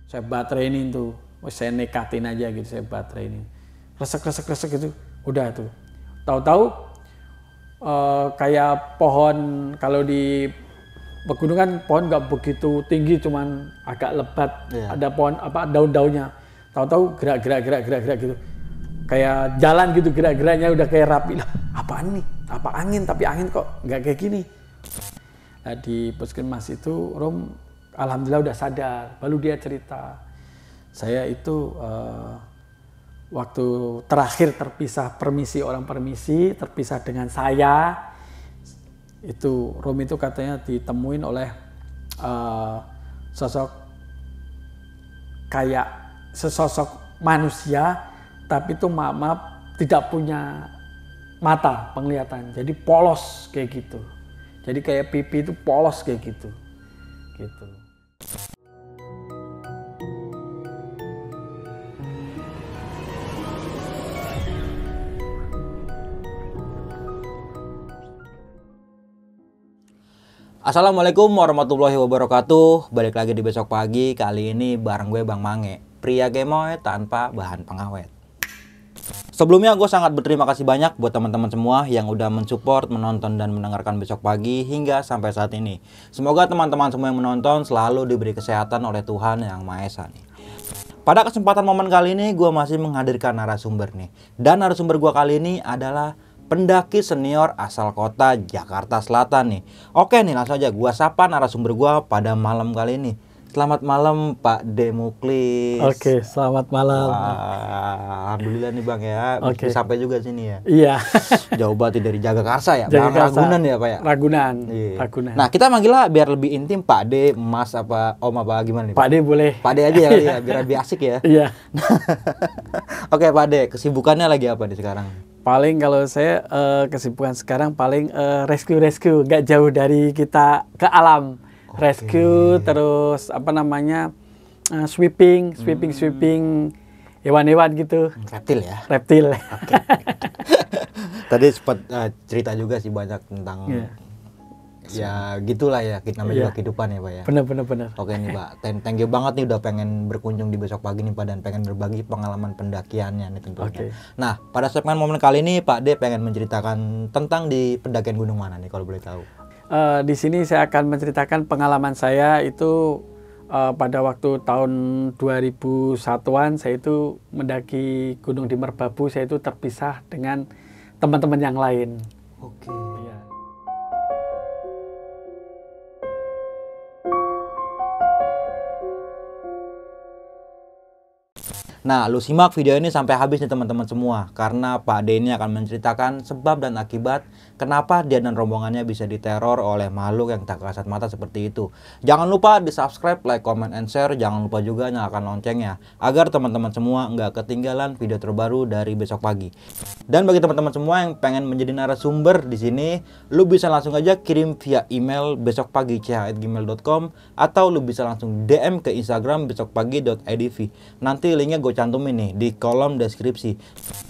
Saya baterainin tuh, saya nekatin aja gitu, saya baterainin. Resek gitu, udah tuh. Tahu-tahu kayak pohon, kalau di pegunungan pohon nggak begitu tinggi, cuman agak lebat. Ada pohon daun-daunnya. Tahu-tahu gerak gitu. Kayak jalan gitu, gerak-geraknya udah kayak rapi lah. Apaan nih? Apa angin? Tapi angin kok nggak kayak gini. Nah, di puskesmas itu Rom alhamdulillah udah sadar. Lalu dia cerita, saya itu waktu terakhir terpisah terpisah dengan saya, itu Rom itu katanya ditemuin oleh sesosok manusia, tapi itu maaf tidak punya mata penglihatan, jadi polos kayak gitu. Jadi kayak pipi itu polos kayak gitu. Assalamualaikum warahmatullahi wabarakatuh. Balik lagi di Besok Pagi. Kali ini bareng gue Bang Mange, pria gemoy tanpa bahan pengawet. Sebelumnya gue sangat berterima kasih banyak buat teman-teman semua yang udah mensupport, menonton dan mendengarkan Besok Pagi hingga sampai saat ini. Semoga teman-teman semua yang menonton selalu diberi kesehatan oleh Tuhan Yang Maha Esa nih. Pada kesempatan momen kali ini gue masih menghadirkan narasumber nih. Dan narasumber gue kali ini adalah pendaki senior asal kota Jakarta Selatan nih. Oke nih, langsung aja gue sapa narasumber gue pada malam kali ini. Selamat malam Pak D. Muklis. Oke, selamat malam. Wah, alhamdulillah nih Bang ya. Oke. Sampai juga sini ya. Iya. Jauh banget dari Jagakarsa ya. Bang Jagakarsa. Ragunan ya Pak ya. Ragunan. Iya. Ragunan. Nah kita manggilnya biar lebih intim Pak D, Mas apa Om apa gimana nih Pak D boleh. Pak D aja ya, kali ya biar lebih asik ya. Iya. Oke Pak D, kesibukannya lagi apa nih sekarang? Paling kalau saya kesibukan sekarang paling rescue, nggak jauh dari kita ke alam. Rescue, terus apa namanya sweeping hewan-hewan gitu. Reptil ya. Reptil. Okay. Tadi sempat cerita juga sih banyak tentang ya gitulah ya, namanya juga kehidupan ya Pak ya. Bener. Oke nih Pak, thank you banget nih udah pengen berkunjung di Besok Pagi nih Pak, dan pengen berbagi pengalaman pendakiannya nih tentunya. Oke. Nah pada segmen momen kali ini Pak D pengen menceritakan tentang di pendakian gunung mana nih kalau boleh tahu? Di sini saya akan menceritakan pengalaman saya itu pada waktu tahun 2001-an. Saya itu mendaki Gunung di Merbabu. Saya itu terpisah dengan teman-teman yang lain. Oke. Iya. Nah, lu simak video ini sampai habis nih teman-teman semua, karena Pak D ini akan menceritakan sebab dan akibat kenapa dia dan rombongannya bisa diteror oleh makhluk yang tak kasat mata seperti itu. Jangan lupa di subscribe, like, comment, and share. Jangan lupa juga nyalakan loncengnya, agar teman-teman semua nggak ketinggalan video terbaru dari Besok Pagi. Dan bagi teman-teman semua yang pengen menjadi narasumber di sini, lu bisa langsung aja kirim via email besokpagi@gmail.com, atau lu bisa langsung DM ke Instagram besokpagi.idv. Nanti linknya gue cantumin nih di kolom deskripsi.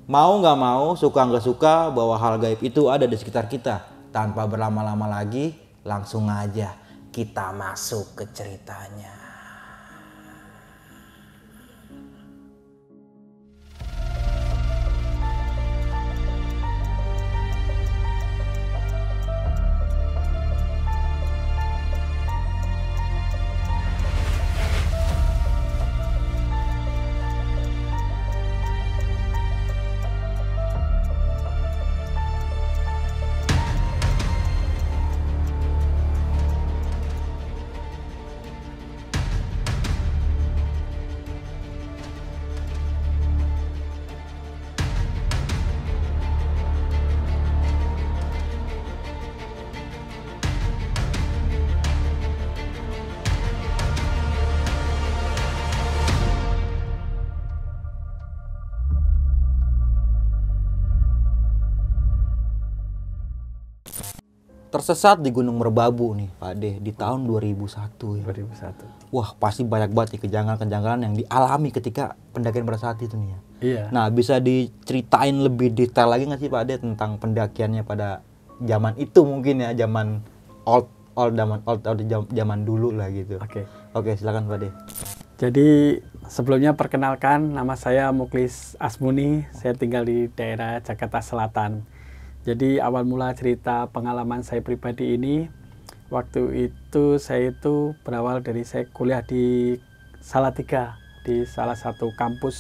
Mau nggak mau, suka nggak suka, bahwa hal gaib itu ada di sekitar kita. Tanpa berlama-lama lagi, langsung aja kita masuk ke ceritanya. Tersesat di Gunung Merbabu nih Pak D di tahun 2001 ya. 2001. Wah pasti banyak banget nih kejanggalan-kejanggalan yang dialami ketika pendakian pada saat itu nih ya. Iya. Nah bisa diceritain lebih detail lagi nggak sih Pak D tentang pendakiannya pada zaman itu mungkin ya, zaman zaman dulu lah gitu. Oke. Oke silakan Pak D. Jadi sebelumnya perkenalkan, nama saya Muklis Asmuni, saya tinggal di daerah Jakarta Selatan. Jadi awal mula cerita pengalaman saya pribadi ini, waktu itu saya itu berawal dari saya kuliah di Salatiga, di salah satu kampus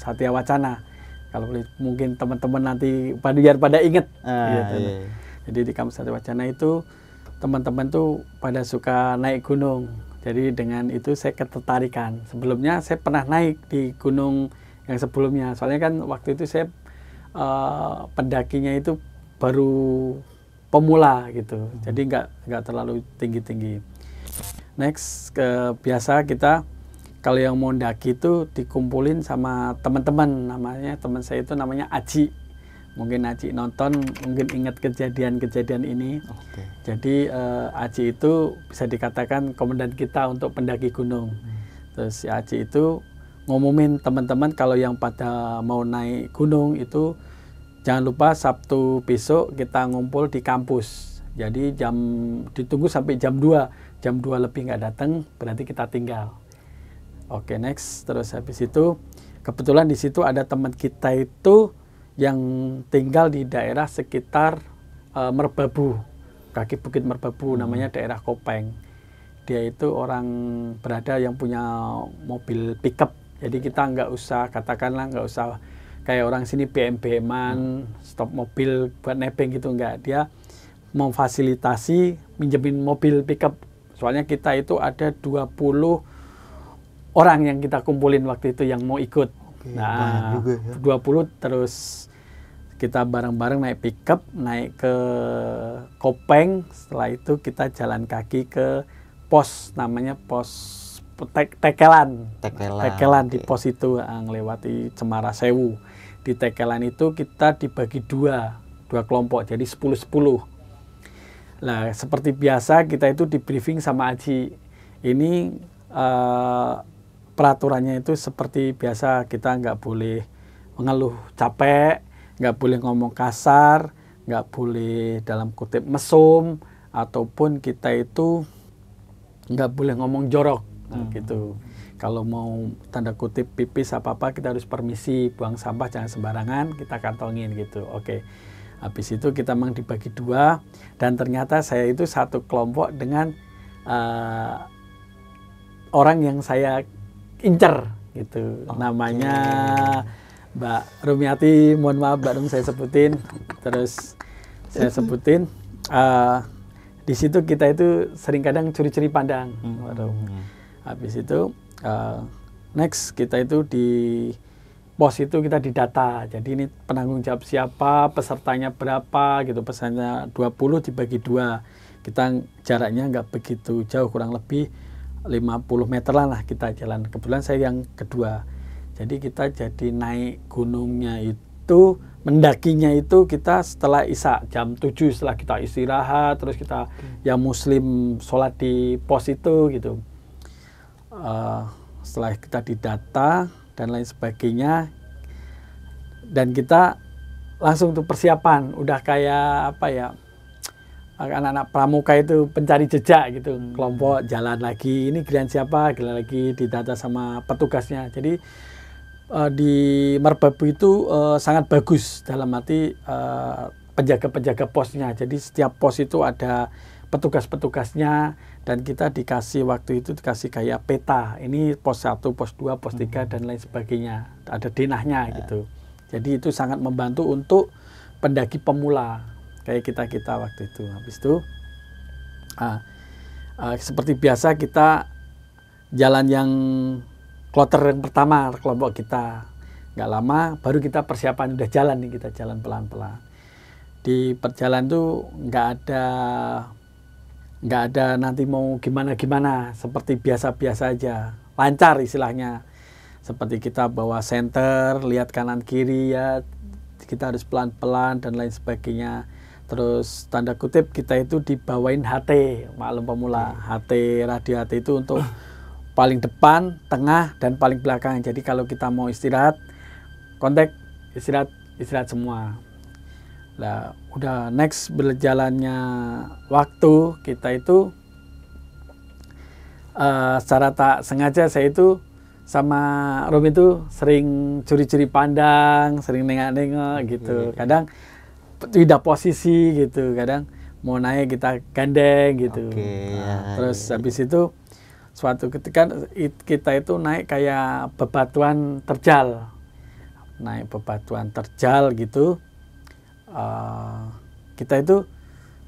Satya Wacana. Kalau mungkin teman-teman nanti biar pada inget. Gitu. Iya. Jadi di kampus Satya Wacana itu teman-teman tuh pada suka naik gunung. Jadi dengan itu saya ketertarikan. Sebelumnya saya pernah naik di gunung yang sebelumnya. Soalnya kan waktu itu saya pendakinya itu baru pemula gitu. Jadi nggak terlalu tinggi-tinggi. Next, biasa kita kalau yang mau mendaki itu dikumpulin sama teman-teman, namanya teman saya itu namanya Aji. Mungkin Aji nonton, mungkin ingat kejadian-kejadian ini. Oke. Jadi Aji itu bisa dikatakan komandan kita untuk pendaki gunung. Terus si Aji itu ngumumin teman-teman kalau yang pada mau naik gunung itu jangan lupa Sabtu besok kita ngumpul di kampus. Jadi ditunggu sampai jam 2. Jam 2 lebih nggak datang, berarti kita tinggal. Oke, next. Terus habis itu kebetulan di situ ada teman kita itu yang tinggal di daerah sekitar Merbabu, kaki Bukit Merbabu, namanya daerah Kopeng. Dia itu orang berada yang punya mobil pickup. Jadi kita nggak usah kayak orang sini BM-BM-an, stop mobil buat nebeng gitu, nggak. Dia memfasilitasi minjemin mobil pickup. Soalnya kita itu ada 20 orang yang kita kumpulin waktu itu yang mau ikut. Oke, nah, juga, ya. 20 terus kita bareng-bareng naik pickup, naik ke Kopeng. Setelah itu kita jalan kaki ke pos, namanya pos Tekelan. Tekelan di pos itu ngelewati Cemara Sewu. Di Tekelan itu kita dibagi dua kelompok, jadi 10-10. Nah, seperti biasa kita itu di briefing sama Aji. Ini peraturannya itu seperti biasa, kita nggak boleh mengeluh capek, nggak boleh ngomong kasar, nggak boleh dalam kutip mesum, ataupun kita itu nggak boleh ngomong jorok, gitu. Kalau mau tanda kutip pipis apa-apa kita harus permisi, buang sampah jangan sembarangan, kita kantongin gitu. Oke. Habis itu kita memang dibagi dua, dan ternyata saya itu satu kelompok dengan orang yang saya incer gitu. Namanya Mbak Rumiati, mohon maaf Mbak Rum saya sebutin. Terus saya sebutin di situ kita itu sering kadang curi-curi pandang. Habis itu next kita itu di pos itu kita didata. Jadi ini penanggung jawab siapa, pesertanya berapa gitu. Pesertanya 20 dibagi 2. Kita jaraknya nggak begitu jauh, kurang lebih 50 meter lah kita jalan. Kebetulan saya yang kedua. Jadi kita jadi naik gunungnya itu, mendakinya itu kita setelah Isya jam 7, setelah kita istirahat, terus kita yang muslim sholat di pos itu gitu. Setelah kita didata dan lain sebagainya, dan kita langsung tuh persiapan, udah kayak apa ya, anak-anak pramuka itu pencari jejak gitu. Kelompok jalan lagi, ini giliran siapa, giliran lagi didata sama petugasnya. Jadi di Merbabu itu sangat bagus dalam arti penjaga-penjaga posnya. Jadi setiap pos itu ada petugas-petugasnya, dan kita dikasih waktu itu dikasih kayak peta. Ini pos 1, pos 2, pos 3 dan lain sebagainya. Ada denahnya gitu. Jadi itu sangat membantu untuk pendaki pemula kayak kita waktu itu. Habis itu seperti biasa kita jalan yang kloter yang pertama, kelompok kita. Nggak lama baru kita persiapan, udah jalan nih, kita jalan pelan-pelan. Di perjalanan tuh nggak ada nanti mau gimana-gimana, seperti biasa-biasa aja, lancar istilahnya. Seperti kita bawa senter, lihat kanan kiri ya, kita harus pelan-pelan dan lain sebagainya. Terus tanda kutip kita itu dibawain HT, maklum pemula. HT, radio HT itu untuk paling depan, tengah, dan paling belakang. Jadi kalau kita mau istirahat, kontak istirahat semua. Nah, udah next berjalannya waktu, kita itu secara tak sengaja saya itu sama Rom itu sering curi-curi pandang, sering nengok-nengok gitu. Kadang tidak posisi gitu, kadang mau naik kita gandeng gitu. Terus habis itu suatu ketika kita itu naik kayak bebatuan terjal, gitu. Kita itu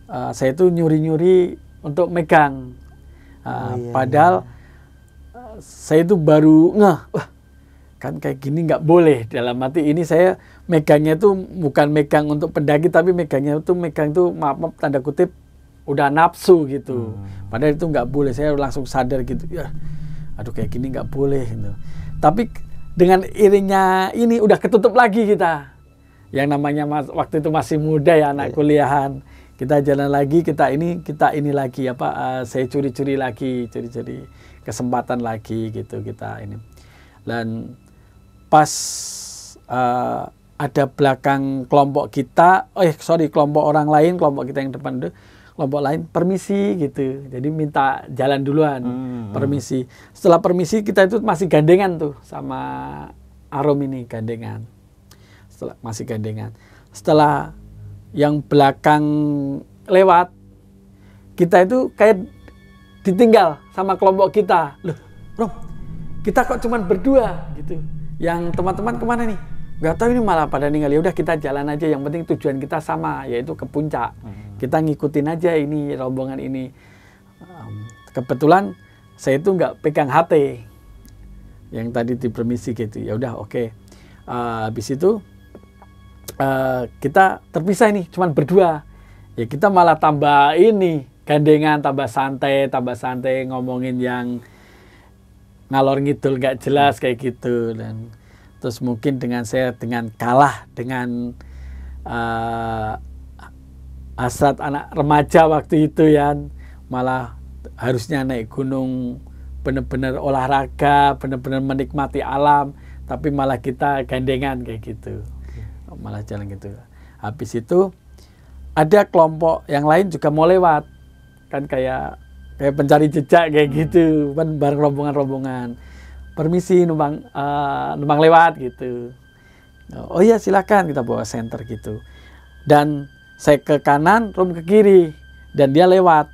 saya itu nyuri-nyuri untuk megang, padahal saya itu baru wah kan kayak gini nggak boleh. Dalam arti ini saya megangnya itu bukan megang untuk pendaki, tapi megangnya itu megang itu maaf tanda kutip udah nafsu gitu. Padahal itu nggak boleh. Saya langsung sadar gitu, ya aduh kayak gini nggak boleh gitu. Tapi dengan iringnya ini udah ketutup lagi kita. Yang namanya waktu itu masih muda ya, anak kuliahan. Kita jalan lagi, kita ini lagi saya curi-curi lagi, curi-curi kesempatan lagi gitu kita ini. Dan pas ada belakang kelompok kita, kelompok orang lain, kelompok kita yang depan itu, kelompok lain permisi gitu. Jadi minta jalan duluan, permisi. Setelah permisi kita itu masih gandengan tuh sama Arom ini, gandengan. Masih gandengan. Setelah yang belakang lewat, kita itu kayak ditinggal sama kelompok kita. Loh, Rom, kita kok cuman berdua gitu. Yang teman-teman kemana nih? Gak tahu, ini malah pada ninggal. Ya udah kita jalan aja. Yang penting tujuan kita sama, yaitu ke puncak. Kita ngikutin aja ini rombongan ini. Kebetulan saya itu nggak pegang HT yang tadi dipermisi gitu. Ya udah oke. Habis itu kita terpisah nih, cuman berdua. Ya kita malah tambah ini gandengan, tambah santai ngomongin yang ngalor ngidul nggak jelas kayak gitu. Dan terus mungkin dengan kalah dengan hasrat anak remaja waktu itu ya, malah harusnya naik gunung bener-bener olahraga, bener-bener menikmati alam, tapi malah kita gandengan kayak gitu. Malah jalan gitu. Habis itu ada kelompok yang lain juga mau lewat, kan kayak pencari jejak kayak gitu, kan bareng rombongan-rombongan. Permisi numpang lewat gitu. Oh iya silakan, kita bawa senter gitu. Dan saya ke kanan, Rom ke kiri, dan dia lewat.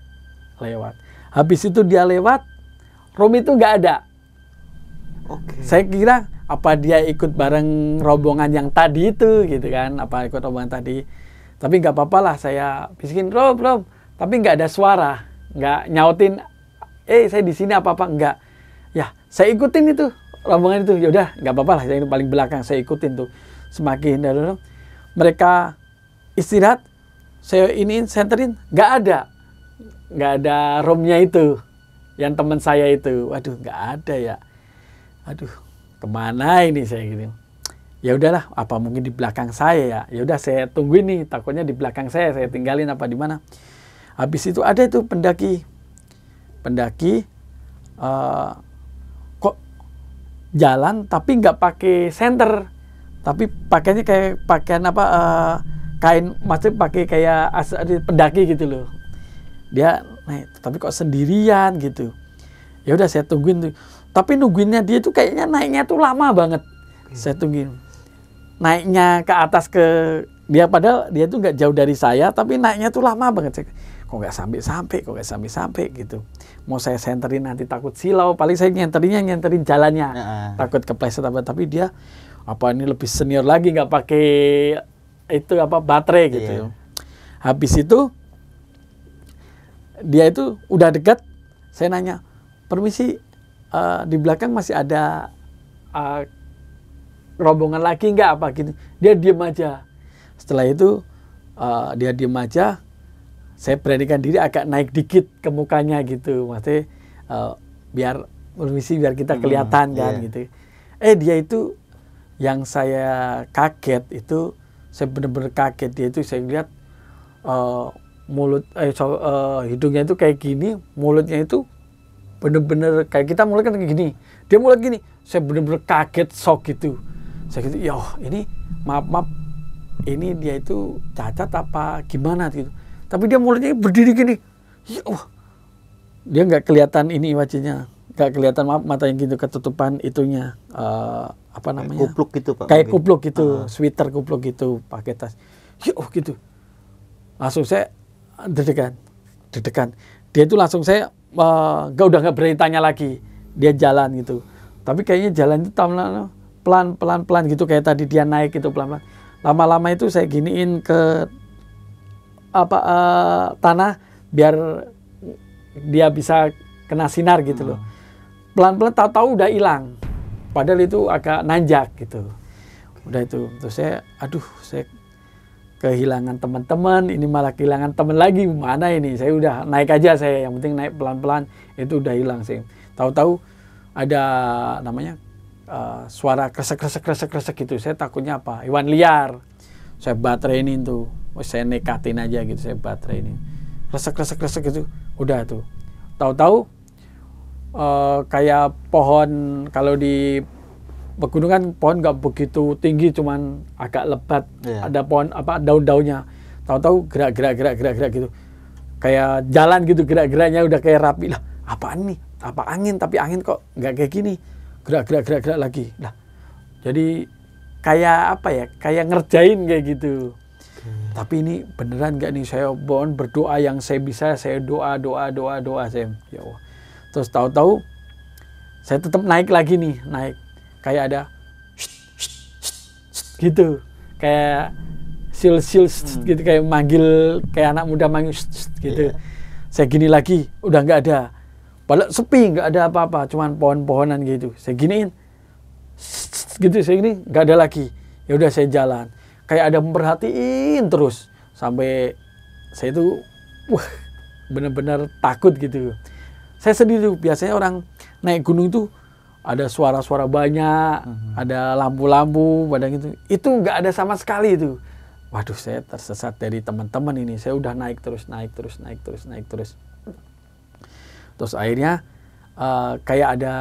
Habis itu dia lewat, Rom itu nggak ada. Saya kira apa dia ikut bareng rombongan yang tadi itu gitu kan, apa ikut rombongan tadi. Tapi nggak apa-apa lah, saya bisikin Rom, tapi nggak ada suara, nggak nyautin saya di sini apa-apa, nggak. Ya saya ikutin itu rombongan itu, ya udah nggak apa-apa lah, saya paling belakang, saya ikutin tuh. Semakin dalam mereka istirahat, saya senterin, nggak ada Romnya itu, yang teman saya itu. Waduh, nggak ada ya. Aduh, kemana ini saya gitu. Ya udahlah, apa mungkin di belakang saya ya. Ya udah saya tungguin nih, takutnya di belakang saya tinggalin apa di mana. Habis itu ada itu pendaki kok jalan tapi nggak pakai senter, tapi pakainya kayak pakaian kain, maksudnya pakai kayak pendaki gitu loh. Dia naik, tapi kok sendirian gitu. Ya udah saya tungguin tuh. Tapi nungguinnya dia tuh kayaknya naiknya tuh lama banget. Saya tungguin. Naiknya ke atas ke dia, padahal dia tuh nggak jauh dari saya, tapi naiknya tuh lama banget. Kok nggak sampai gitu. Mau saya senterin nanti takut silau. Paling saya nyenterin jalannya. Takut kepleset apa. Tapi dia ini lebih senior lagi, nggak pakai itu baterai gitu. Habis itu dia itu udah dekat. Saya nanya, permisi, di belakang masih ada rombongan lagi nggak apa gitu. Dia diem aja. Setelah itu dia diem aja. Saya beranikan diri agak naik dikit ke mukanya gitu, maksudnya biar permisi, biar kita kelihatan kan gitu. Dia itu yang saya kaget itu, saya benar-benar kaget. Dia itu saya lihat hidungnya itu kayak gini, mulutnya itu bener-bener kayak kita mulut kan kayak gini, dia mulut gini. Saya bener-bener kaget, shock gitu. Saya gitu, ini maaf, ini dia itu cacat apa gimana gitu. Tapi dia mulutnya berdiri gini. dia nggak kelihatan ini wajahnya, nggak kelihatan mata yang gitu, ketutupan itunya apa namanya? Kupluk gitu Pak. Kayak kupluk gitu, sweater kupluk gitu, pakai tas. Gitu. Langsung saya dedekan. Dia itu langsung saya udah nggak berani tanya lagi. Dia jalan gitu. Tapi kayaknya jalan itu pelan gitu, kayak tadi dia naik itu pelan-pelan. Lama-lama itu saya giniin ke tanah biar dia bisa kena sinar gitu loh. Pelan-pelan tahu-tahu udah hilang. Padahal itu agak nanjak gitu. Udah itu. Terus saya kehilangan teman-teman, ini malah kehilangan teman lagi. Mana ini? Saya udah naik aja saya, yang penting naik pelan-pelan, itu udah hilang sih. Tahu-tahu ada namanya suara kresek gitu. Saya takutnya apa? Hewan liar. Saya batereinin tuh. Saya nekatin aja gitu, saya batereinin. Kresek gitu. Udah tuh. Tahu-tahu kayak pohon, kalau di pegunungan pohon nggak begitu tinggi, cuman agak lebat. Ada pohon daun-daunnya. Tahu-tahu gerak gitu. Kayak jalan gitu, gerak-geraknya udah kayak rapi lah. Apaan nih? Apa angin? Tapi angin kok nggak kayak gini. Gerak lagi. Lah. Jadi kayak apa ya? Kayak ngerjain kayak gitu. Tapi ini beneran nggak nih? Saya mohon berdoa yang saya bisa. Saya doa saya. Ya Allah. Terus tahu-tahu saya tetap naik lagi nih, kayak ada gitu, kayak sil gitu, kayak manggil, kayak anak muda manggil gitu. Saya gini lagi, udah nggak ada, padahal sepi, nggak ada apa-apa, cuman pohon-pohonan gitu. Saya giniin gitu, saya gini nggak ada lagi. Ya udah saya jalan, kayak ada memperhatiin terus sampai saya itu benar-benar takut gitu. Saya sendiri tuh, biasanya orang naik gunung itu ada suara-suara banyak, ada lampu-lampu, gitu. Itu nggak ada sama sekali itu. Waduh, saya tersesat dari teman-teman ini. Saya udah naik terus. Terus akhirnya kayak ada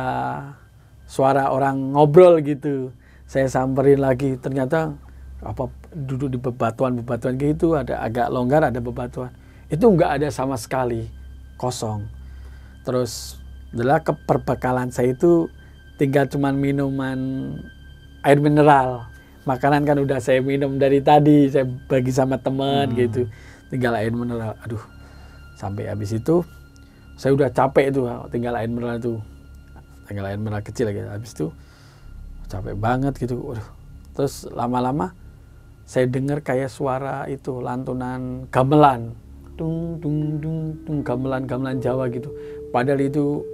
suara orang ngobrol gitu. Saya samperin lagi, ternyata duduk di bebatuan gitu, ada agak longgar, ada bebatuan. Itu nggak ada sama sekali, kosong. Terus adalah perbekalan saya itu tinggal cuman minuman air mineral. Makanan kan udah saya minum dari tadi, saya bagi sama teman gitu. Tinggal air mineral. Aduh, sampai habis itu saya udah capek itu, tinggal air mineral itu. Tinggal air mineral kecil lagi. Habis itu capek banget gitu. Aduh. Terus lama-lama saya dengar kayak suara itu, lantunan gamelan. Dung gamelan Jawa gitu. Padahal itu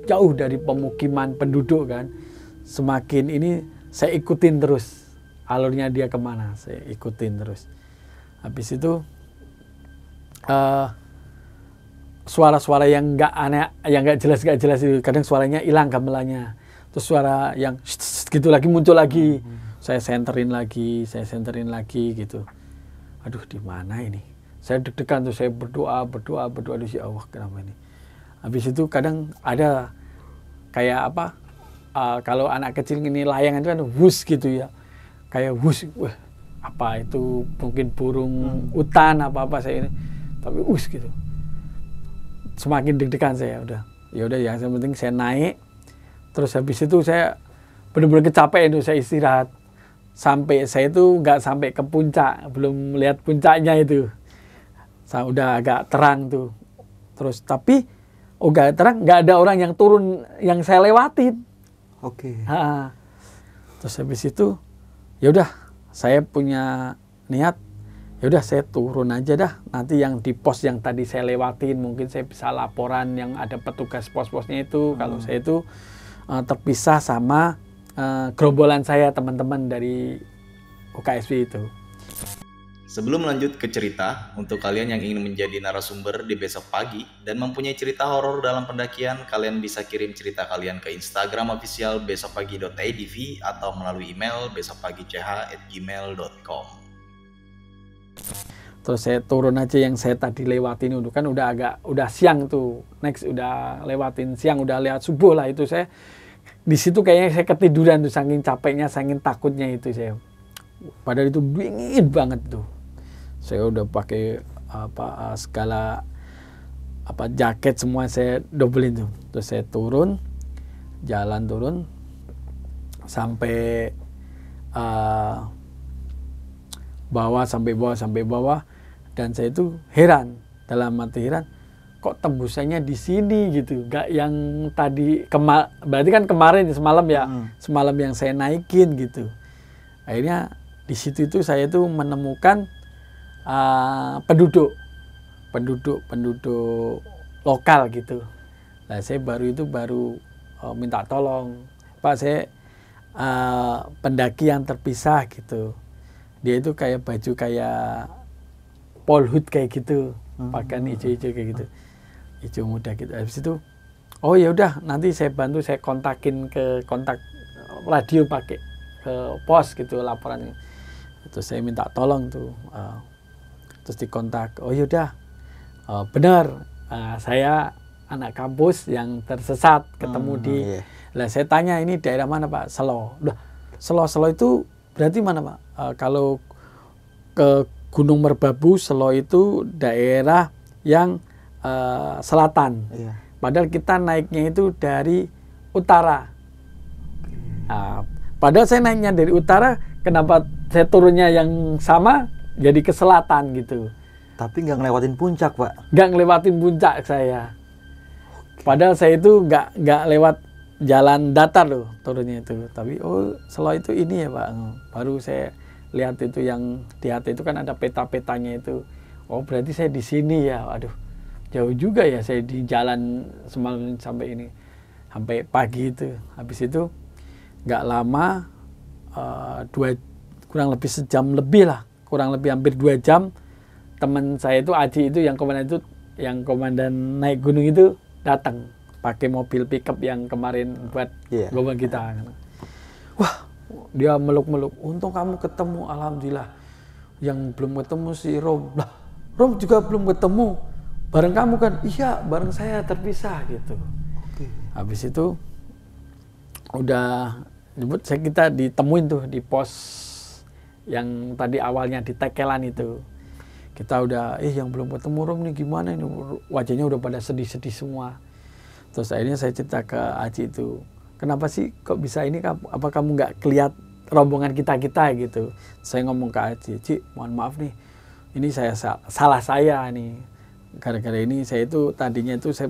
jauh dari pemukiman penduduk kan. Semakin ini saya ikutin terus alurnya dia kemana, saya ikutin terus. Habis itu suara-suara yang nggak aneh, yang nggak jelas itu, kadang suaranya hilang gamelannya. Terus suara yang gitu lagi muncul lagi. Saya senterin lagi gitu. Aduh, di mana ini? Saya deg-degan tuh, saya berdoa, aduh ya Allah, kenapa ini? Habis itu kadang ada kayak apa, kalau anak kecil ini layangan itu kan wus gitu ya, kayak wus, wah apa itu, mungkin burung utan apa saya ini, tapi wus gitu. Semakin deg-degan saya, ya udah yang penting saya naik. Terus habis itu saya benar-benar kecapean itu, saya istirahat sampai saya itu nggak sampai ke puncak, belum melihat puncaknya itu. Saya udah agak terang tuh. Terus tapi agak terang, nggak ada orang yang turun yang saya lewatin. Oke. Terus habis itu ya udah saya punya niat, ya udah saya turun aja dah. Nanti yang di pos yang tadi saya lewatin mungkin saya bisa laporan yang ada petugas pos-posnya itu. Kalau saya itu terpisah sama gerombolan saya, teman-teman dari UKSW itu. Sebelum lanjut ke cerita, untuk kalian yang ingin menjadi narasumber di Besok Pagi dan mempunyai cerita horor dalam pendakian, kalian bisa kirim cerita kalian ke Instagram official besokpagi.idv atau melalui email besokpagi.ch@gmail.com. Terus saya turun aja yang saya tadi lewatin itu kan udah siang tuh. Next udah lewatin siang, udah lewat subuh lah itu saya. Di situ kayaknya saya ketiduran tuh, saking capeknya, saking takutnya itu saya. Padahal itu dingin banget tuh. Saya udah pakai segala jaket semua saya dobelin tuh. Terus saya jalan turun sampai sampai bawah, dan saya itu heran, dalam arti heran, kok tembusannya di sini gitu, gak yang tadi berarti kan kemarin semalam ya, semalam yang saya naikin gitu. Akhirnya di situ itu saya tuh menemukan penduduk lokal gitu. Nah, saya baru minta tolong, Pak, saya pendaki yang terpisah gitu. Dia itu kayak baju kayak polhut kayak gitu, pakaian hijau-hijau kayak gitu, hijau muda gitu. Habis itu, oh ya udah, nanti saya bantu, saya kontakin ke kontak radio pakai ke pos gitu laporannya. Terus saya minta tolong tuh, terus dikontak. Oh ya udah, benar, saya anak kampus yang tersesat, ketemu di. Lah saya tanya, ini daerah mana Pak? Selo. Udah, Selo itu berarti mana Pak? Kalau ke Gunung Merbabu, Selo itu daerah yang selatan. Padahal kita naiknya itu dari utara. Nah, padahal saya naiknya dari utara, kenapa saya turunnya yang sama jadi ke selatan gitu? Tapi nggak ngelewatin puncak, Pak? Nggak ngelewatin puncak saya. Padahal saya itu nggak lewat jalan datar loh turunnya itu. Tapi oh, Selo itu ini ya Pak. Baru saya lihat itu, yang di hati itu kan ada peta-petanya itu. Oh berarti saya di sini ya. Aduh, jauh juga ya saya di jalan semalam sampai ini, sampai pagi itu. Habis itu nggak lama, kurang lebih sejam lebih lah, kurang lebih hampir 2 jam. Teman saya itu Aji itu, yang komandan naik gunung itu datang pakai mobil pickup yang kemarin buat gombang kita. Wah, dia meluk-meluk. Untung kamu ketemu, alhamdulillah. Yang belum ketemu si Rom. Lah, Rom juga belum ketemu. Bareng kamu kan? Iya, bareng saya, terpisah gitu. Habis itu udah kita ditemuin tuh di pos yang tadi awalnya di Tekelan itu. Kita udah, yang belum ketemu Rom nih gimana ini? Wajahnya udah pada sedih-sedih semua. Terus akhirnya saya cerita ke Aji itu, kenapa sih kok bisa ini, apa kamu nggak kelihat rombongan kita gitu. Saya ngomong ke Aji, Ci, mohon maaf nih, ini salah saya nih. Gara-gara ini saya itu tadinya itu saya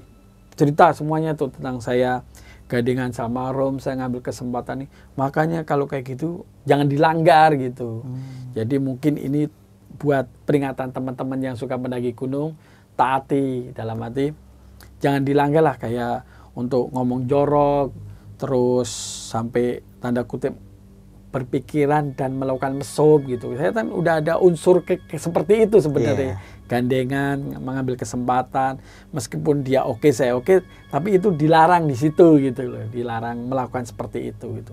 cerita semuanya tuh tentang saya gandengan sama Rom, saya ngambil kesempatan nih. Makanya kalau kayak gitu jangan dilanggar gitu. Jadi mungkin ini buat peringatan teman-teman yang suka mendaki gunung, taati, dalam arti jangan dilanggar lah, kayak untuk ngomong jorok, terus sampai tanda kutip berpikiran dan melakukan mesum gitu. Saya kan udah ada unsur seperti itu sebenarnya. Gandengan, mengambil kesempatan, meskipun dia oke, saya oke, tapi itu dilarang di situ gitu loh, dilarang melakukan seperti itu gitu.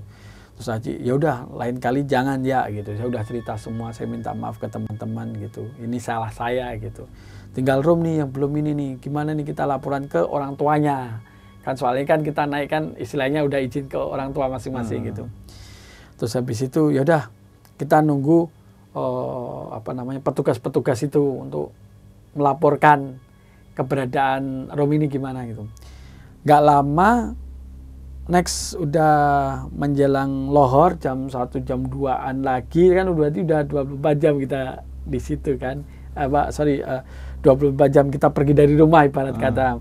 Terus Haji, ya udah lain kali jangan ya gitu. Saya udah cerita semua, saya minta maaf ke teman-teman gitu. Ini salah saya gitu. Tinggal Rom nih yang belum ini nih, gimana nih kita laporan ke orang tuanya. Kan soalnya kan kita naik kan istilahnya udah izin ke orang tua masing-masing gitu. Terus habis itu ya udah kita nunggu petugas-petugas itu untuk melaporkan keberadaan Rom ini gimana gitu. Gak lama, next udah menjelang lohor jam 1 jam 2-an lagi kan, berarti udah 24 jam kita di situ kan. 24 jam kita pergi dari rumah ibarat kata.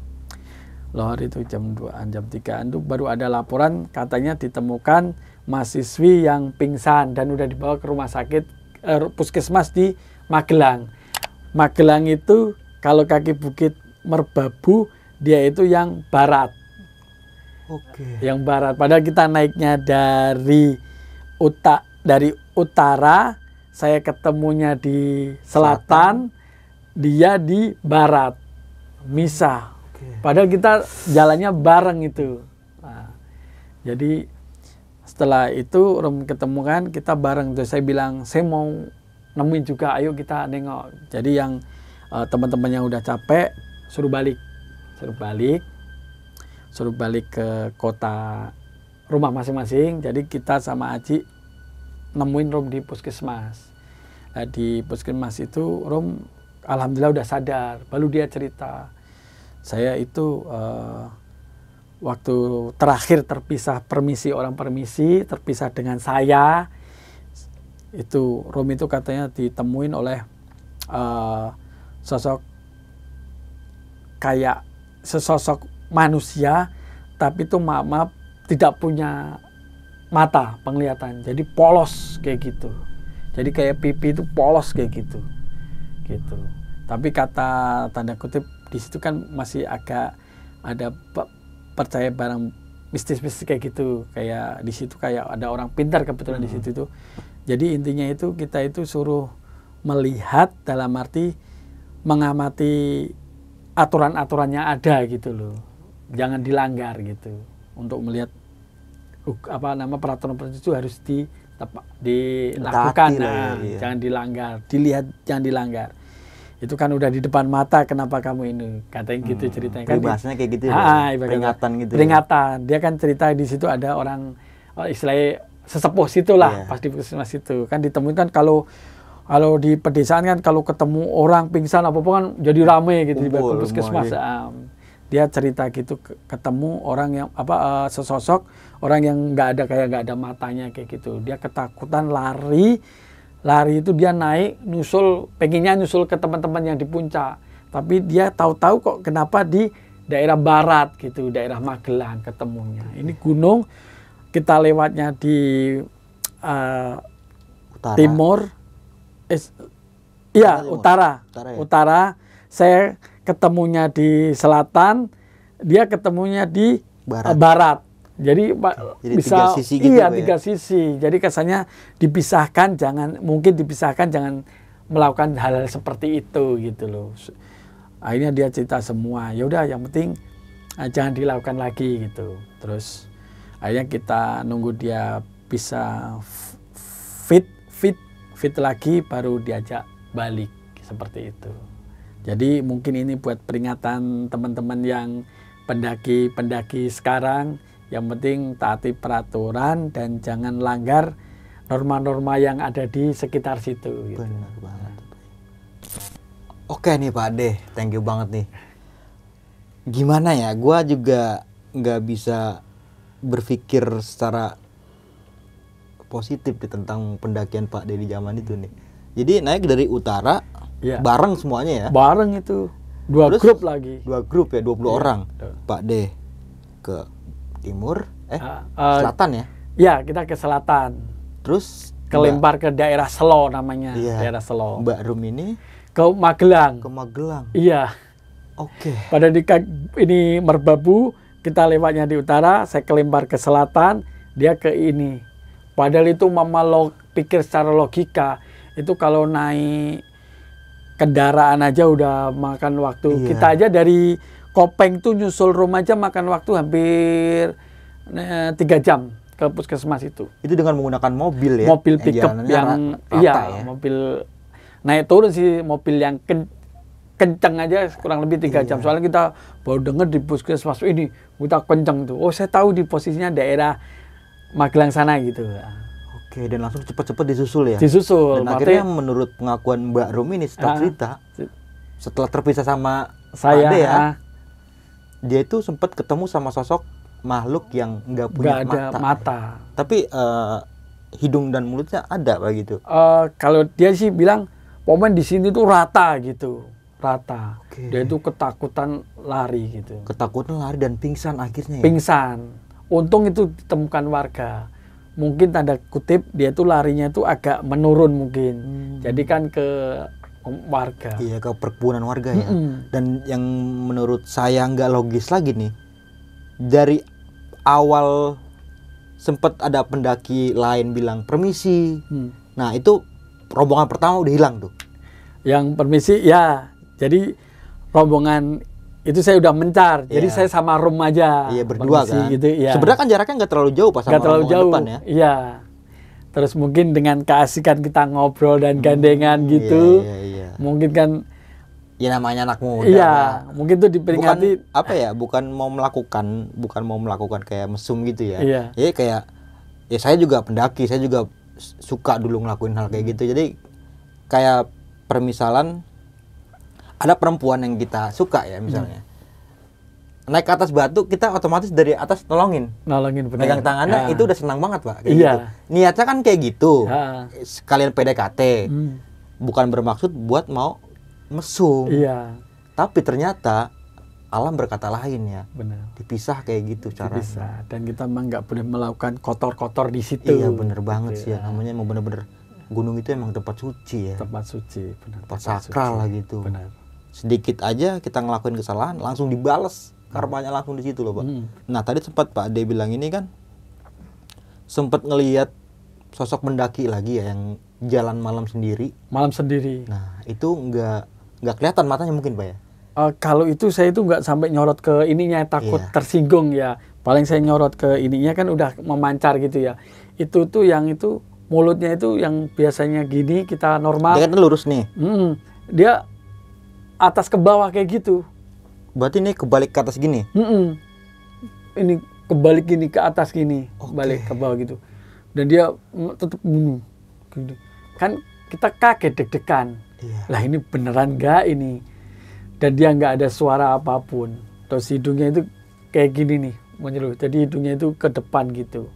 Lohor itu jam 2-an, jam 3-an itu baru ada laporan katanya ditemukan mahasiswi yang pingsan dan udah dibawa ke rumah sakit puskesmas di Magelang. Magelang itu kalau kaki Bukit Merbabu dia itu yang barat. Yang barat. Padahal kita naiknya dari utara, saya ketemunya di selatan, dia di barat. Misah. Padahal kita jalannya bareng itu. Nah, jadi setelah itu Rom ketemu kan, kita bareng. Terus saya bilang, saya mau nemuin juga, ayo kita nengok. Jadi yang teman-teman yang udah capek suruh balik ke kota rumah masing-masing. Jadi kita sama Aji nemuin Rom di puskesmas. Nah, di puskesmas itu Rom alhamdulillah udah sadar. Baru dia cerita, Saya itu waktu terakhir terpisah terpisah dengan saya, itu Romi itu katanya ditemuin oleh sesosok manusia, tapi itu maaf tidak punya mata penglihatan, jadi polos kayak gitu, jadi kayak pipi itu polos kayak gitu. Tapi kata tanda kutip di situ kan masih agak ada percaya barang mistis-mistis kayak gitu, kayak di situ kayak ada orang pintar kebetulan di situ tuh. Jadi intinya itu kita itu suruh melihat dalam arti mengamati aturan-aturannya ada gitu loh, jangan dilanggar gitu. Untuk melihat peraturan itu harus dilakukan, jangan dilanggar, dilihat jangan dilanggar. Itu kan udah di depan mata, kenapa kamu ini, katanya gitu ceritanya kan. Bahasanya kayak gitu peringatan gitu. Peringatan. Dia kan cerita di situ ada orang istilahnya sesepuh situ lah, pas di puskesmas itu kan ditemuin kan. Kalau di pedesaan kan kalau ketemu orang pingsan apa kan jadi rame gitu di puskesmas. Dia cerita gitu, ketemu orang yang sesosok orang yang nggak ada matanya kayak gitu. Dia ketakutan, lari itu dia naik pengennya nyusul ke teman-teman yang di puncak, tapi dia tahu-tahu kok kenapa di daerah barat gitu, daerah Magelang ketemunya. Ini gunung kita lewatnya di timur, utara. Saya ketemunya di selatan, dia ketemunya di barat. Jadi bisa 3 sisi gitu. Iya, 3 sisi. Jadi kesannya dipisahkan, jangan melakukan hal seperti itu gitu loh. Akhirnya dia cerita semua. Ya udah, yang penting jangan dilakukan lagi gitu. Terus akhirnya kita nunggu dia bisa fit lagi, baru diajak balik seperti itu. Jadi mungkin ini buat peringatan teman-teman yang pendaki sekarang, yang penting taati peraturan dan jangan langgar norma-norma yang ada di sekitar situ. Gitu. Benar banget. Oke nih Pak Ade, thank you banget nih. Gimana ya, gua juga nggak bisa berpikir secara positif tentang pendakian Pak Ade di zaman itu nih. Jadi naik dari utara, bareng semuanya ya? Bareng itu, 2 grup lagi. 2 grup ya, 20 orang. Pak Ade ke timur, selatan ya? Iya, kita ke selatan. Terus kelempar ke daerah Selo namanya, daerah Selo. Mbak Rum ini ke Magelang. Ke Magelang. Iya. Oke. Pada ini Merbabu, kita lewatnya di utara, saya kelempar ke selatan, dia ke ini. Padahal itu mama pikir secara logika, itu kalau naik kendaraan aja udah makan waktu. Iya. Kita aja dari Kopeng tuh nyusul rumah aja makan waktu hampir 3 jam ke puskesmas itu. Itu dengan menggunakan mobil ya? Mobil pickup yang ya? Mobil naik turun sih, mobil yang kenceng aja kurang lebih 3 jam. Soalnya kita baru dengar di puskesmas ini kita kenceng tuh. Oh, saya tahu di posisinya daerah Magelang sana gitu. Oke, dan langsung cepat-cepat disusul ya? Disusul. Dan akhirnya menurut pengakuan Mbak Rum ini cerita, setelah terpisah sama saya ya, dia itu sempat ketemu sama sosok makhluk yang nggak punya mata. Tapi hidung dan mulutnya ada begitu. Kalau dia sih bilang, pokoknya di sini tuh rata gitu, rata. Dia itu ketakutan lari gitu. Ketakutan lari dan pingsan akhirnya. Pingsan. Untung itu ditemukan warga. Mungkin tanda kutip dia tuh larinya tuh agak menurun mungkin. Jadi kan ke warga. Iya, ke perkebunan warga ya. Dan yang menurut saya nggak logis lagi nih, dari awal sempat ada pendaki lain bilang permisi. Nah itu rombongan pertama udah hilang tuh. Yang permisi ya, jadi rombongan itu saya udah mencar. Jadi saya sama Rum aja. Iya, berdua permisi, kan. Gitu, ya. Sebenarnya kan jaraknya nggak terlalu jauh pas sama rombongan depan ya. Iya. Terus mungkin dengan keasikan kita ngobrol dan gandengan gitu, mungkin kan ya namanya anak muda. Iya, mungkin tuh diperingati bukan mau melakukan kayak mesum gitu ya. Iya. Jadi kayak ya saya juga pendaki, saya juga suka dulu ngelakuin hal kayak gitu. Jadi kayak permisalan ada perempuan yang kita suka ya misalnya. naik ke atas batu, kita otomatis dari atas nolongin benar. megang tangannya, itu udah senang banget Pak kayak Iya. gitu. Niatnya kan kayak gitu, Ya. sekalian PDKT, bukan bermaksud buat mau mesum, Iya, tapi ternyata alam berkata lain ya, benar. dipisah kayak gitu caranya. Bisa. Dan kita memang nggak boleh melakukan kotor-kotor di situ. Iya bener banget Gitu sih ya, namanya emang bener-bener gunung itu emang tempat suci ya, Tempat suci, benar. tempat sakral lah gitu. Benar. Sedikit aja kita ngelakuin kesalahan langsung dibales, karmanya langsung di situ loh Pak. Nah tadi sempat Pak Ade bilang ini kan sempat ngelihat sosok pendaki lagi ya yang jalan malam sendiri. Malam sendiri. Nah itu nggak kelihatan matanya mungkin Pak ya? Kalau itu saya itu nggak sampai nyorot ke ininya, takut Iya. tersinggung ya. Paling saya nyorot ke ininya kan udah memancar gitu ya. Itu tuh yang itu mulutnya itu yang biasanya gini kita normal. Dia kan lurus nih. Dia atas ke bawah kayak gitu. Berarti ini kebalik ke atas gini. Ini kebalik gini ke atas gini, Oke. balik ke bawah gitu. Dan dia tetap bunuh. Gitu. Kan kita kaget deg-degan. Iya. Lah ini beneran nggak ini? Dan dia nggak ada suara apapun. Terus hidungnya itu kayak gini nih, menyeluruh. Jadi hidungnya itu ke depan gitu.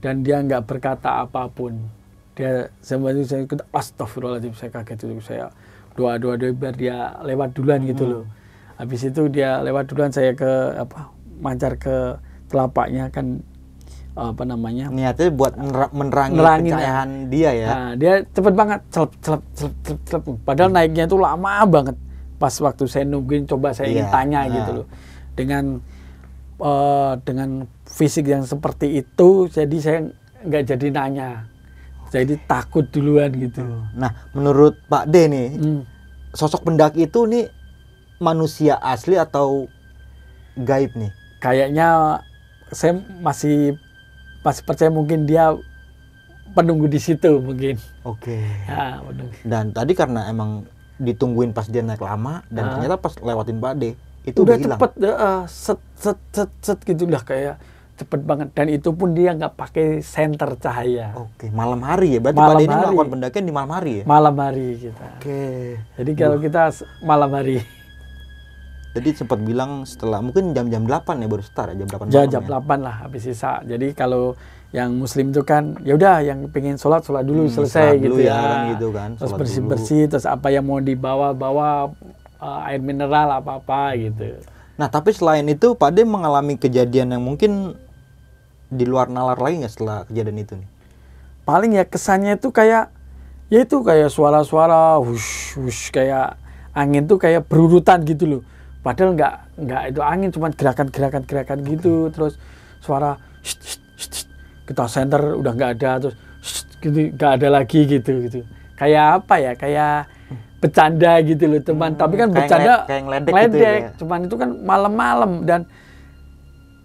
Dan dia nggak berkata apapun. Dia sama itu saya ikut astagfirullahaladzim, saya kaget itu, saya doa biar dia lewat duluan gitu loh. Habis itu dia lewat duluan, saya ke mancar ke telapaknya kan Niatnya buat menerangi Nerangin pencahayaan dia ya. Nah, dia cepet banget, celep. Padahal naiknya itu lama banget. Pas waktu saya nungguin, coba saya ingin tanya gitu loh. Dengan fisik yang seperti itu, jadi saya nggak jadi nanya. Jadi takut duluan gitu. Nah, menurut Pak D nih, sosok pendaki itu nih manusia asli atau gaib nih? Kayaknya saya masih percaya mungkin dia penunggu di situ mungkin. Oke. Ya, penunggu. Dan tadi karena emang ditungguin pas dia naik lama dan ternyata pas lewatin Pak D itu udah hilang. cepet, set gitu lah, kayak cepet banget. Dan itu pun dia nggak pakai senter cahaya. Oke, malam hari ya. Berarti Malam Pak D ini hari. melakukan pendakian di malam hari ya? Malam hari kita. Oke. Jadi kalau kita malam hari. Jadi sempat bilang setelah mungkin jam-jam 8 ya baru start ya, jam 8 Ya, malam jam ya? 8 lah habis sisa. Jadi kalau yang muslim itu kan ya udah yang pengen sholat dulu selesai sholat dulu gitu ya, ya. kan gitu kan, Terus sholat bersih-bersih, terus apa yang mau dibawa air mineral apa-apa gitu. Nah tapi selain itu Pak D mengalami kejadian yang mungkin di luar nalar lagi nggak setelah kejadian itu nih? Paling ya kesannya itu kayak suara-suara wush kayak angin tuh kayak berurutan gitu loh. Padahal nggak itu angin, cuma gerakan gitu. Terus suara kita center udah nggak ada, terus gitu nggak ada lagi gitu. Kayak apa ya? Kayak bercanda gitu loh teman. Tapi kan kayak bercanda kayak ngeledek gitu ya? Cuman itu kan malam-malam dan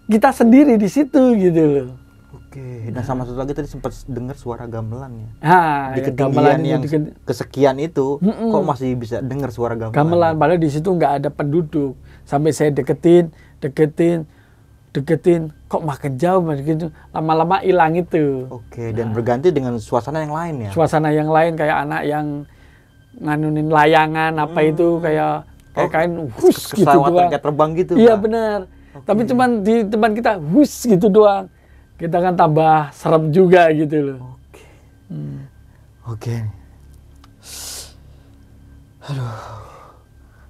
kita sendiri di situ gitu loh. Oke. Nah sama satu lagi tadi sempat dengar suara gamelan ya. Nah, Di ya, ketinggian yang kesekian itu kok masih bisa dengar suara gamelan? gamelan, padahal di situ nggak ada penduduk. Sampai saya deketin, kok makin jauh, lama-lama hilang itu. Oke, dan berganti dengan suasana yang lain ya? Suasana yang lain kayak anak yang nganunin layangan apa itu kayak kain hus gitu doang. Kayak terbang gitu. Iya Pak? benar. Tapi cuman di tempat kita hus gitu doang. Kita kan tambah serem juga gitu loh. Oke. Aduh.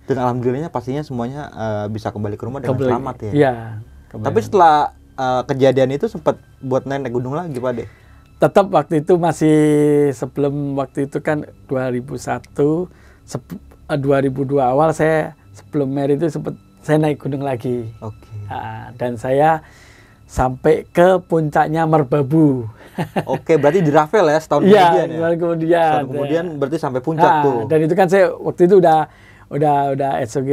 Dan alhamdulillahnya pastinya semuanya bisa kembali ke rumah dengan selamat ya. Iya. Tapi setelah kejadian itu sempat buat naik gunung lagi Pak De? Tetap waktu itu masih sebelum waktu itu kan 2001, 2002 awal saya sebelum married itu sempat saya naik gunung lagi. Oke. Dan saya sampai ke puncaknya Merbabu. Oke, berarti di Ravel ya setahun Iya, kemudian ya? kemudian. Setahun kemudian berarti sampai puncak tuh. Dan itu kan saya waktu itu udah SOG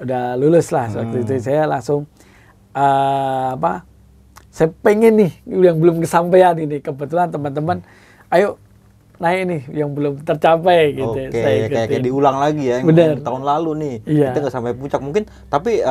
udah lulus lah. Waktu itu saya langsung saya pengen nih yang belum kesampaian ini, kebetulan teman-teman ayo naik nih yang belum tercapai gitu. Oke, saya kayak diulang lagi ya yang tahun lalu nih. Iya. Kita nggak sampai puncak mungkin, tapi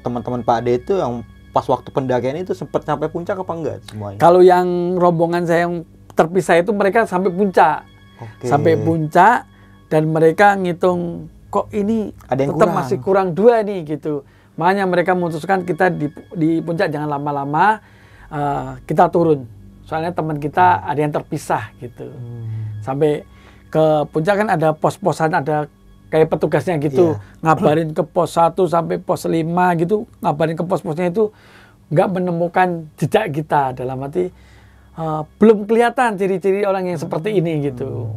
teman-teman Pak De itu yang pas waktu pendakian itu sempat sampai puncak apa enggak semuanya? Kalau yang rombongan saya yang terpisah itu mereka sampai puncak. Oke. Sampai puncak dan mereka ngitung kok ini ada yang tetap kurang. masih kurang 2 nih gitu. Makanya mereka memutuskan kita di puncak jangan lama-lama, kita turun. Soalnya teman kita ada yang terpisah gitu. Sampai ke puncak kan ada pos-posan, ada kayak petugasnya gitu. Ngabarin ke pos 1 sampai pos 5 gitu, ngabarin ke pos-posnya itu nggak menemukan jejak kita. Dalam arti belum kelihatan ciri-ciri orang yang seperti ini gitu.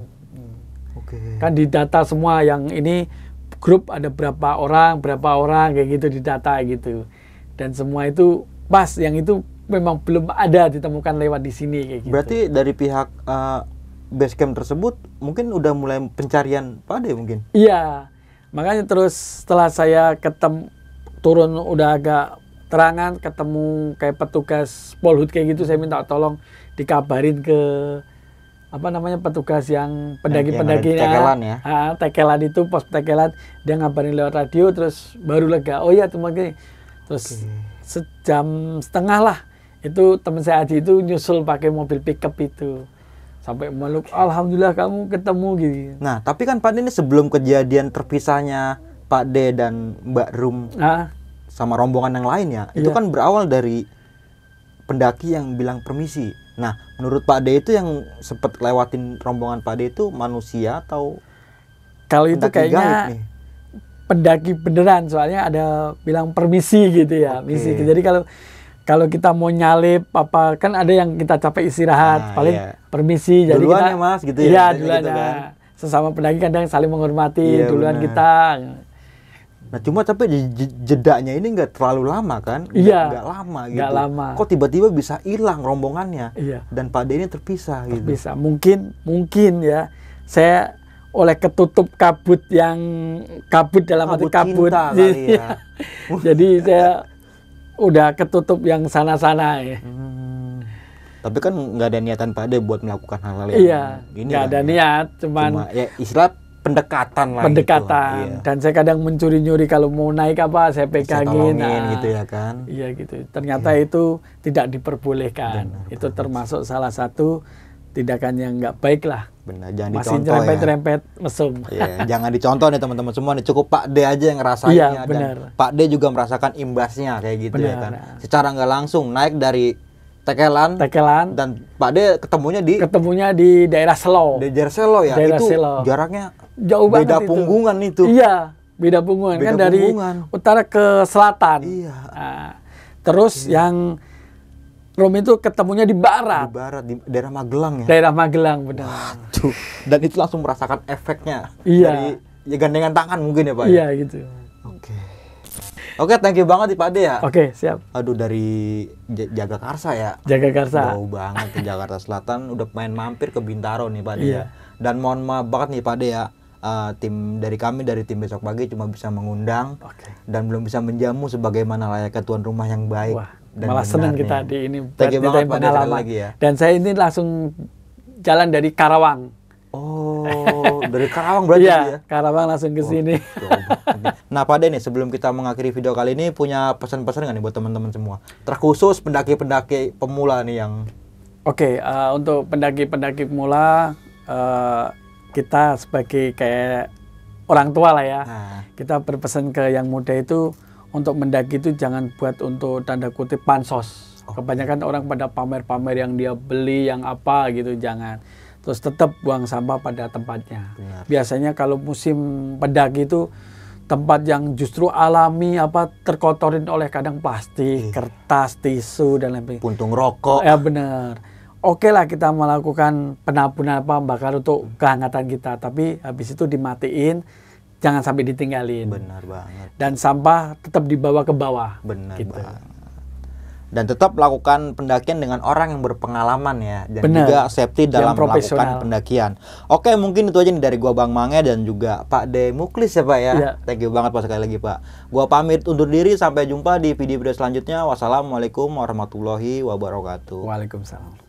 Kan didata semua yang ini grup ada berapa orang kayak gitu didata gitu. Dan semua itu pas, yang itu memang belum ada ditemukan lewat di sini kayak gitu. Berarti dari pihak base camp tersebut mungkin udah mulai pencarian Pak Ade mungkin? Iya, makanya terus setelah saya turun udah agak terangan, ketemu kayak petugas Polhut kayak gitu, saya minta tolong dikabarin ke petugas yang pendaki-pendakinya. Tekelan ya? Tekelan itu, pos Tekelan, dia ngabarin lewat radio, terus baru lega. Oh iya teman gini. Terus sejam setengah lah, itu teman saya Aji itu nyusul pakai mobil pickup itu. Sampai meluk, alhamdulillah kamu ketemu gitu. Nah, tapi kan Pak De ini sebelum kejadian terpisahnya Pak De dan Mbak Rum sama rombongan yang lain ya, itu kan berawal dari pendaki yang bilang permisi. Nah, menurut Pak De itu yang sempat lewatin rombongan Pak De itu manusia atau kalau itu kayaknya pendaki beneran, soalnya ada bilang permisi gitu ya. Misi. Jadi kalau kita mau nyalip apa kan ada yang kita capek istirahat, paling permisi. Jadi duluan kita, ya Mas gitu ya. Iya, duluan gitu kan. Sesama pendaki kadang saling menghormati, duluan kita. Nah, cuma tapi jedanya ini nggak terlalu lama kan? Nggak lama gitu. Nggak lama. Kok tiba-tiba bisa hilang rombongannya? Iya. Dan Pak De ini terpisah gitu. Bisa. Mungkin ya. Saya oleh ketutup kabut dalam arti kabut. Kali ya. Jadi saya udah ketutup yang sana-sana ya. Tapi kan nggak ada niatan Pak De buat melakukan hal-hal yang ini. Nggak ada niat, cuma ya istilah pendekatan lah. Pendekatan. Gitu. Dan saya kadang mencuri-nyuri kalau mau naik apa saya pegangin gitu ya kan. Iya gitu. Ternyata itu tidak diperbolehkan. Itu termasuk salah satu tindakan yang nggak baik lah. Benar, jangan masih dicontoh nyerempet-nyerempet mesum. Iya, jangan dicontoh nih teman-teman semua nih, cukup Pak De aja yang ngerasainnya. Dan Pak De juga merasakan imbasnya kayak gitu ya kan. Secara nggak langsung naik dari Tekelan dan Pak De ketemunya di daerah Selo. Di daerah Selo ya. Daerah itu Selo. Jaraknya jauh banget. Beda punggungan itu. Iya, beda punggungan kan dari utara ke selatan. Iya. Nah, terus yang Rom itu ketemunya di barat. Di barat, di daerah Magelang ya? Daerah Magelang, benar. Waduh. Dan itu langsung merasakan efeknya. Iya. Dari gandengan tangan mungkin ya Pak? Iya, gitu. Oke, thank you banget nih Pak De ya. Oke, siap. Aduh, dari Jagakarsa ya? Jagakarsa. Jauh banget ke Jakarta Selatan, udah main mampir ke Bintaro nih Pak De ya. Dan mohon maaf banget nih Pak De ya. Tim dari kami, dari tim Besok Pagi cuma bisa mengundang. Dan belum bisa menjamu sebagaimana layaknya tuan rumah yang baik. Wah. Dan malah senang kita di ini buat pengalaman lagi ya. Dan saya ini langsung jalan dari Karawang. Oh, dari Karawang berarti ya? Karawang langsung ke sini. Nah, Pak De nih, sebelum kita mengakhiri video kali ini punya pesan-pesan nggak nih buat teman-teman semua? Terkhusus pendaki-pendaki pemula nih yang untuk pendaki-pendaki pemula kita sebagai kayak orang tua lah ya. Kita berpesan ke yang muda itu untuk mendaki itu jangan buat untuk tanda kutip pansos. Kebanyakan orang pada pamer-pamer yang dia beli, yang apa gitu, jangan. Terus tetap buang sampah pada tempatnya. Benar. Biasanya kalau musim pendaki itu tempat yang justru alami terkotorin oleh kadang plastik, kertas, tisu dan lain-lain. Puntung rokok. Ya benar. Oke lah kita melakukan penampungan bakar untuk kehangatan kita, tapi habis itu dimatiin. Jangan sampai ditinggalin. Benar banget. Dan sampah tetap dibawa ke bawah. Benar banget. Dan tetap lakukan pendakian dengan orang yang berpengalaman ya. Dan juga safety dalam melakukan pendakian. Oke, mungkin itu aja nih dari gua Bang Mange dan juga Pak De Muklis ya Pak ya. Thank you banget Pak sekali lagi Pak. Gua pamit undur diri, sampai jumpa di video-video selanjutnya. Wassalamualaikum warahmatullahi wabarakatuh. Waalaikumsalam.